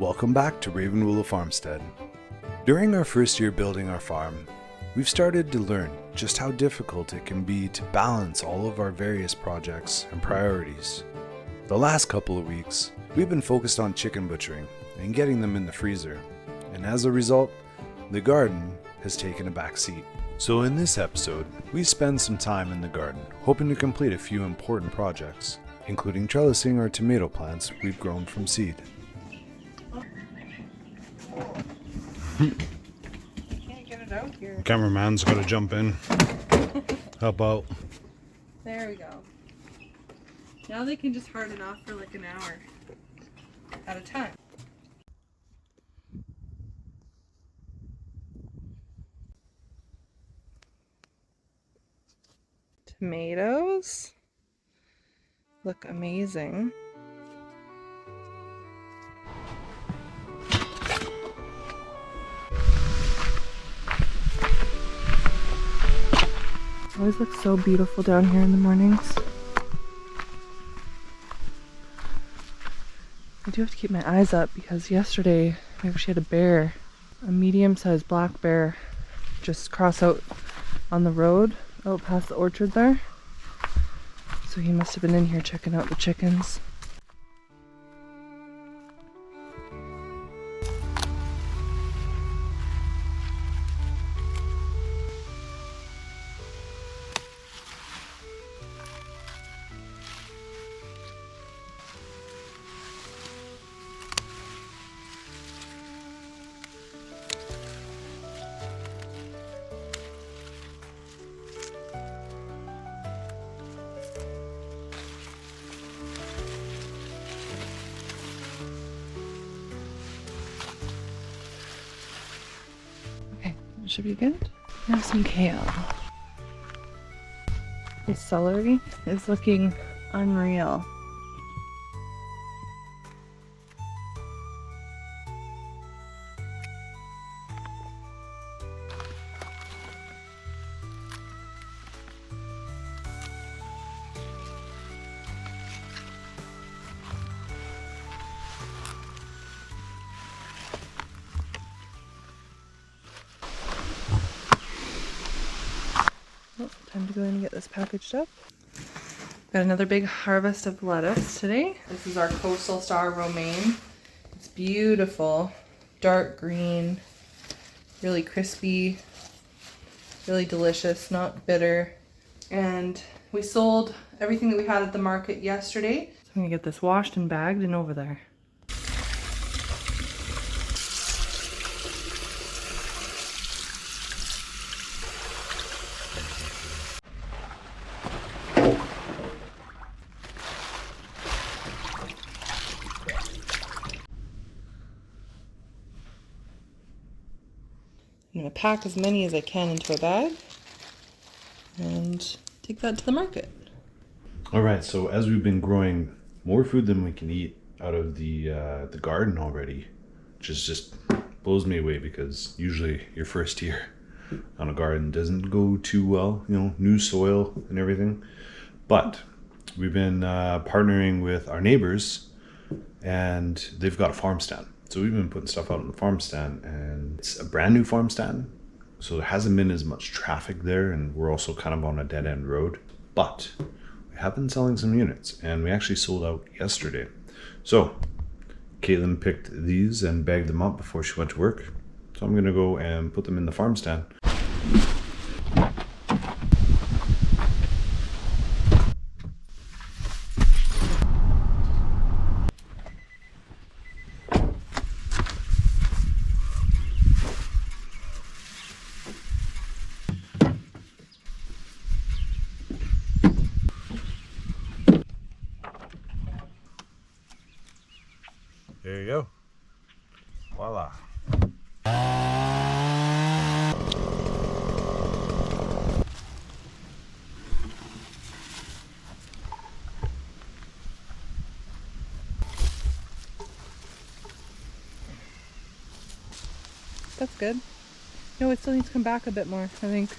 Welcome back to Ravenwoolf Farmstead. During our first year building our farm, we've started to learn just how difficult it can be to balance all of our various projects and priorities. The last couple of weeks, we've been focused on chicken butchering and getting them in the freezer, and as a result, the garden has taken a back seat. So in this episode, we spend some time in the garden, hoping to complete a few important projects, including trellising our tomato plants we've grown from seed. Can't get it out here. Cameraman's got to jump in. Help out. There we go. Now they can just harden off for like an hour at a time. Tomatoes look amazing. Always looks so beautiful down here in the mornings. I do have to keep my eyes up because yesterday we actually had a bear, a medium-sized black bear, just cross out on the road out past the orchard there. So he must have been in here checking out the chickens. Should be good. Now some kale. This celery is looking unreal. Time to go in and get this packaged up. Got another big harvest of lettuce today. This is our coastal star romaine. It's beautiful, dark green, really crispy, really delicious, not bitter. And we sold everything that we had at the market yesterday. So I'm gonna get this washed and bagged and over there. I'm going to pack as many as I can into a bag and take that to the market. All right, so as we've been growing more food than we can eat out of the garden already, which just blows me away because usually your first year on a garden doesn't go too well, you know, new soil and everything. But we've been partnering with our neighbors and they've got a farm stand. So we've been putting stuff out on the farm stand, and it's a brand new farm stand. So there hasn't been as much traffic there, and we're also kind of on a dead end road. But we have been selling some units, and we actually sold out yesterday. So Caitlyn picked these and bagged them up before she went to work. So I'm gonna go and put them in the farm stand. There you go. Voila. That's good. No, it still needs to come back a bit more, I think.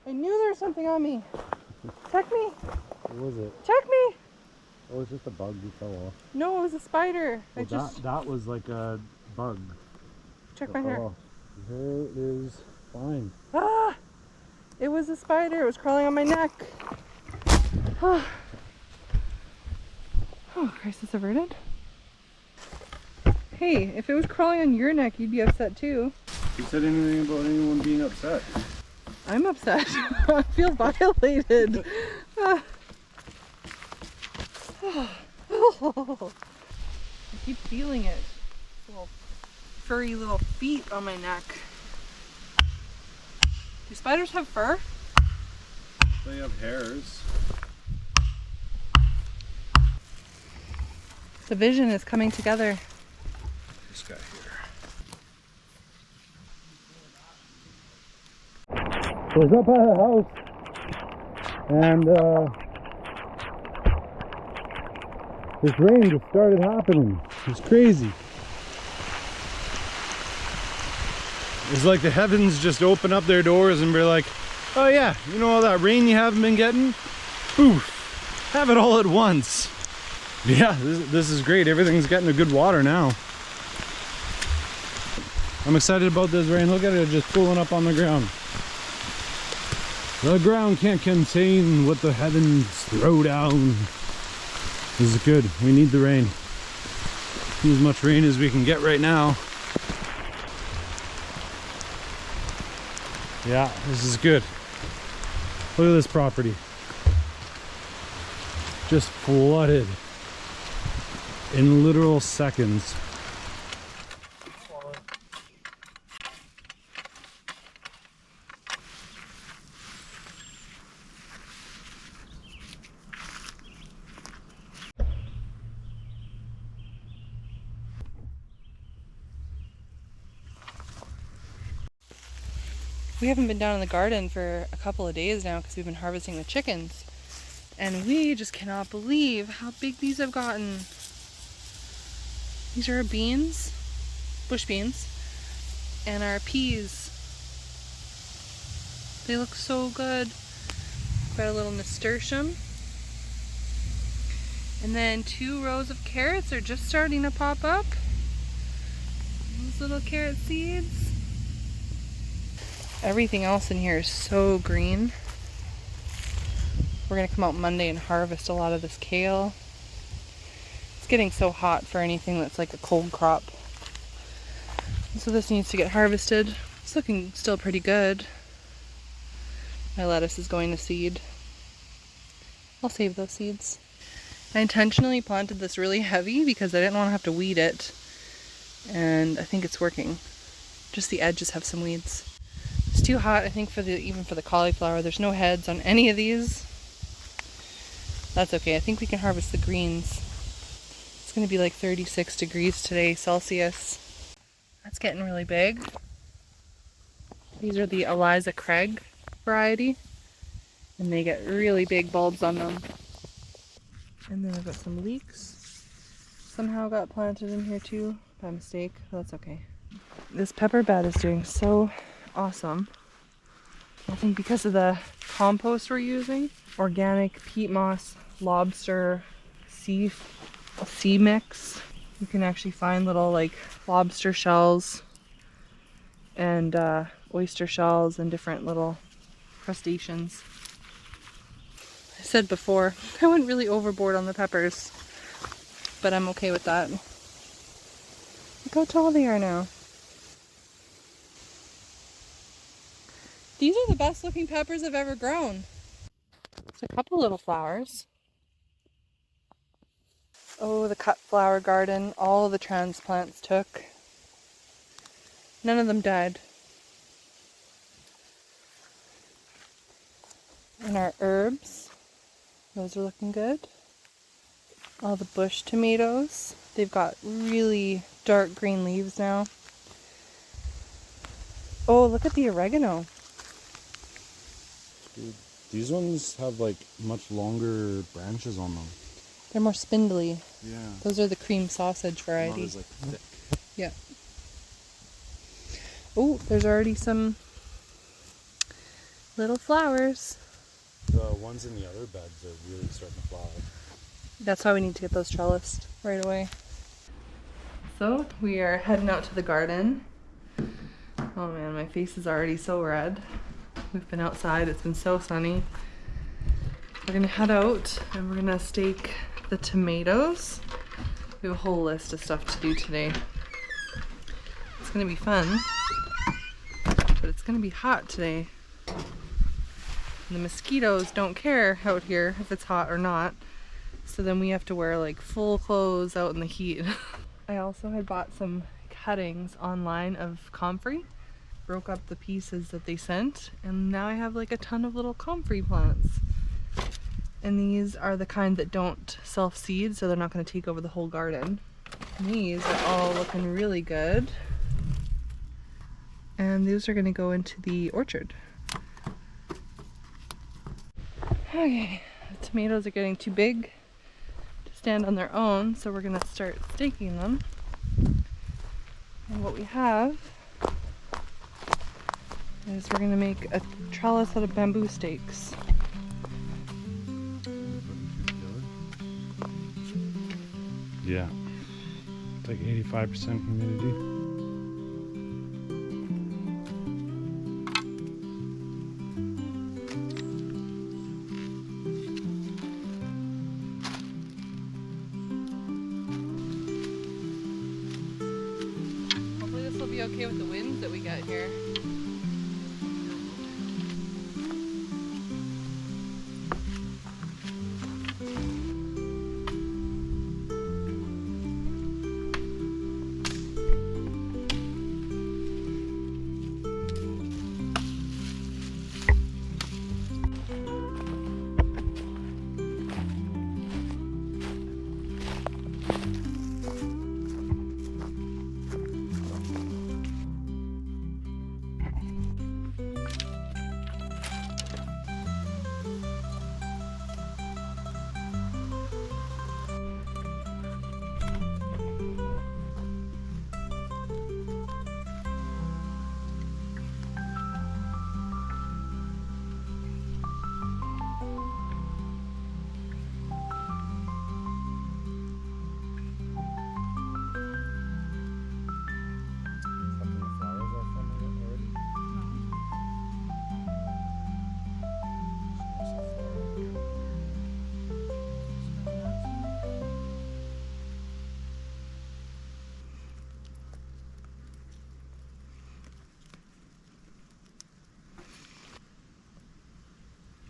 I knew there was something on me. Check me. What was it? Check me. Oh, it's just a bug that fell off. No, it was a spider. Well, that was like a bug. Check my hair. Off. Your hair is fine. Ah! It was a spider. It was crawling on my neck. Oh, crisis averted. Hey, if it was crawling on your neck, you'd be upset too. Who said anything about anyone being upset? I'm upset. I feel violated. I keep feeling it. Little furry little feet on my neck. Do spiders have fur? They have hairs. The vision is coming together. This guy here. I was up at the house and this rain just started happening. It's crazy. It's like the heavens just open up their doors and be like, oh yeah, you know all that rain you haven't been getting? Poof, have it all at once. Yeah, this is great. Everything's getting a good water now. I'm excited about this rain. Look at it just pulling up on the ground. The ground can't contain what the heavens throw down. This is good. We need the rain. Need as much rain as we can get right now. Yeah, this is good. Look at this property. Just flooded in literal seconds. We haven't been down in the garden for a couple of days now because we've been harvesting the chickens. And we just cannot believe how big these have gotten. These are our beans, bush beans, and our peas. They look so good. Got a little nasturtium. And then 2 rows of carrots are just starting to pop up. Those little carrot seeds. Everything else in here is so green. We're gonna come out Monday and harvest a lot of this kale. It's getting so hot for anything that's like a cold crop. So this needs to get harvested. It's looking still pretty good. My lettuce is going to seed. I'll save those seeds. I intentionally planted this really heavy because I didn't want to have to weed it. And I think it's working. Just the edges have some weeds. It's too hot, I think, even for the cauliflower. There's no heads on any of these. That's okay. I think we can harvest the greens. It's going to be like 36 degrees today, Celsius. That's getting really big. These are the 𝐂𝐚𝐦𝐞𝐫𝐚 variety. And they get really big bulbs on them. And then I've got some leeks. Somehow got planted in here too, by mistake. That's okay. This pepper bed is doing so awesome. I think because of the compost we're using, organic peat moss, lobster, sea mix. You can actually find little like lobster shells and oyster shells and different little crustaceans. I said before, I went really overboard on the peppers, but I'm okay with that. Look how tall they are now. These are the best looking peppers I've ever grown. There's a couple little flowers. Oh, the cut flower garden. All the transplants took. None of them died. And our herbs. Those are looking good. All the bush tomatoes. They've got really dark green leaves now. Oh, look at the oregano. Dude, these ones have like much longer branches on them. They're more spindly. Yeah. Those are the cream sausage variety. Not as, like, thick. Yeah. Oh, there's already some little flowers. The ones in the other beds are really starting to flower. That's why we need to get those trellised right away. So we are heading out to the garden. Oh man, my face is already so red. We've been outside, it's been so sunny. We're gonna head out and we're gonna stake the tomatoes. We have a whole list of stuff to do today. It's gonna be fun, but it's gonna be hot today. And the mosquitoes don't care out here if it's hot or not. So then we have to wear like full clothes out in the heat. I also had bought some cuttings online of comfrey. Broke up the pieces that they sent, and now I have like a ton of little comfrey plants. And these are the kind that don't self-seed, so they're not going to take over the whole garden. And these are all looking really good. And these are going to go into the orchard. Okay, the tomatoes are getting too big to stand on their own, so we're going to start staking them. And what we have is we're going to make a trellis out of bamboo stakes. Yeah, it's like 85% humidity. Hopefully this will be okay with the winds that we got here.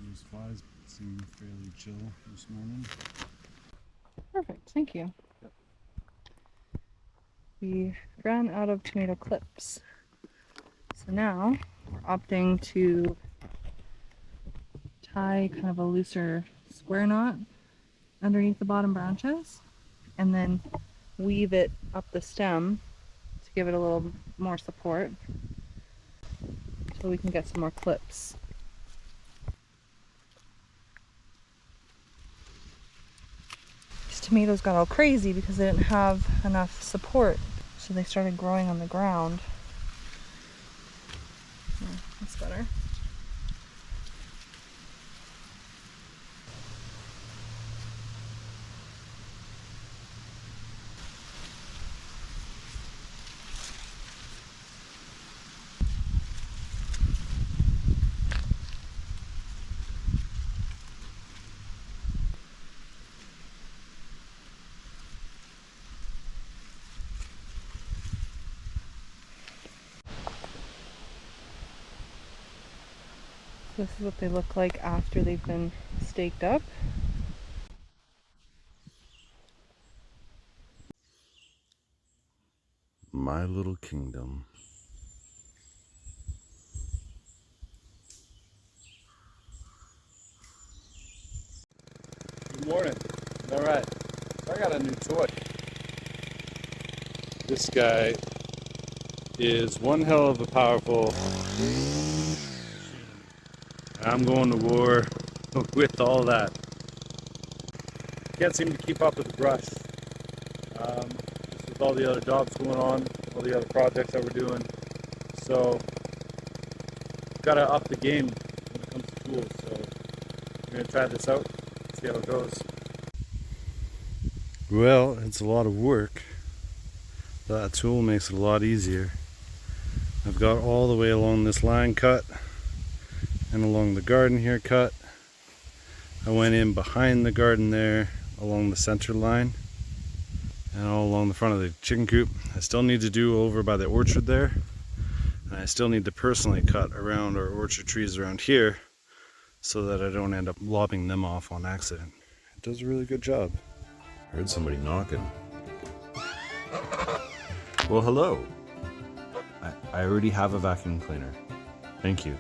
These flies seem fairly chill this morning. Perfect, thank you. We ran out of tomato clips. So now we're opting to tie kind of a looser square knot underneath the bottom branches and then weave it up the stem to give it a little more support so we can get some more clips. These tomatoes got all crazy because they didn't have enough support, so they started growing on the ground. Yeah, that's better. This is what they look like after they've been staked up. My little kingdom. Good morning. All right, I got a new toy. This guy is one hell of a powerful. I'm going to war with all that. Can't seem to keep up with the brush. Just with all the other jobs going on, all the other projects that we're doing. So, gotta up the game when it comes to tools. So, we're gonna try this out, see how it goes. Well, it's a lot of work. That tool makes it a lot easier. I've got all the way along this line cut and along the garden here cut. I went in behind the garden there along the center line and all along the front of the chicken coop. I still need to do over by the orchard there, and I still need to personally cut around our orchard trees around here so that I don't end up lobbing them off on accident. It does a really good job. I heard somebody knocking. Well, hello. I already have a vacuum cleaner. Thank you.